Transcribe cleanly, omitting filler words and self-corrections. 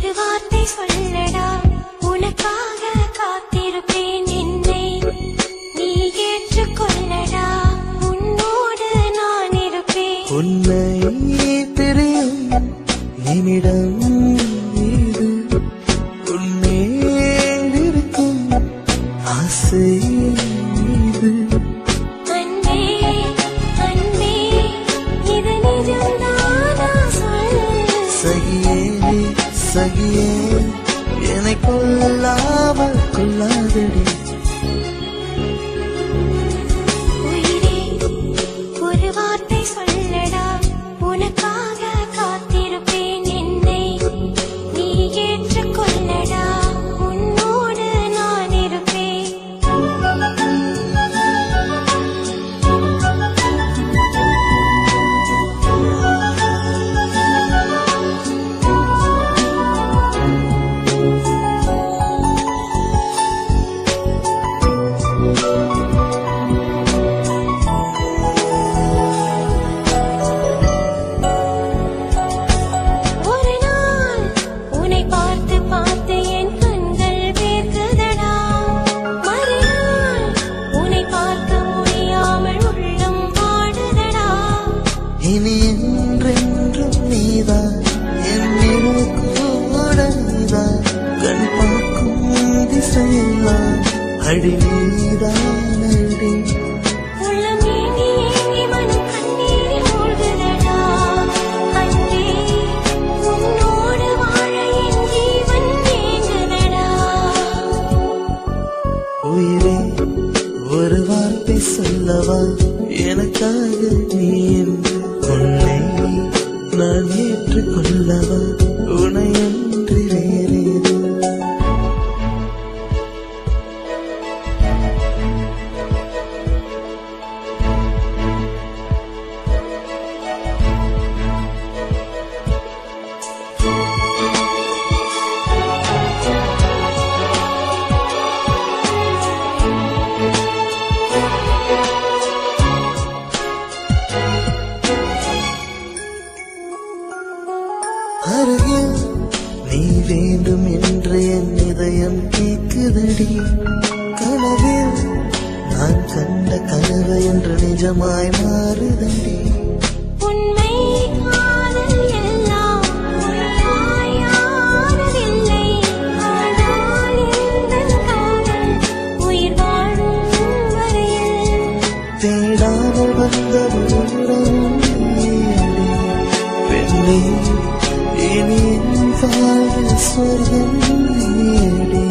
ஒரு வார்த்தை சொல்லடா, உனக்காக காத்திருப்பேன். என்னை நீ ஏற்றுக்கொள்ளடா, உன்னோடு நான் இருப்பேன். உன்னை தெரியும் நிமிடம் இது, உன்மேல் இருக்கும் ஆசை இது. அன்பே அன்பே, இது நிஜம்தானா சொல். சகியே சகியே, என்னை கொல்லாமல் கொல்லாதடி. உயிரே ஒரு வார்த்தை சொல்லடா, உனக்காக காத்திருப்பேன். என்னை நீ ஏற்றுக்கொள்ளடா, உன்னோடு நான் இருப்பேன். ஒரு நாள் உன்னை பார்த்து பார்த்து என் கண்கள் வேர்க்குதடா. மறுநாள் உன்னை பார்க்க முடியாமல் உள்ளம் பாடுதடா. இனி என்றென்றும் நீதான், என் நிழல் கூட நீதான். கண் பார்க்கும் திசையெல்லாம் அடி நீதான் அடி. உள்ளம் ஏங்கி ஏங்கி மனம் கண்ணீரில் மூழ்குதடா. அன்பே உன்னோடு வாழ என் ஜீவன் ஏங்குதடா. உயிரே ஒரு வார்த்தை சொல்லவா, எனக்காக நீ என்று. உன்னை நான் ஏற்றுக்கொள்ளவா, உனையன்றி வேறேது. அருகில் நீ வேண்டும் என்று என் இதயம் கேட்குதடி. கனவில் நான் கண்ட கனவு என்று நிஜமாய் மாறுதடி. உண்மை காதல் எல்லாம் உண்மையானதில்லை. ஆனால் எந்தன் காதல் உயிர் வாழும் வரையில். தேடாமல் வந்த தூரம் நீயடி. பெண்ணே இனி என் வாழ்வில் சொர்க்கம் நீயடி.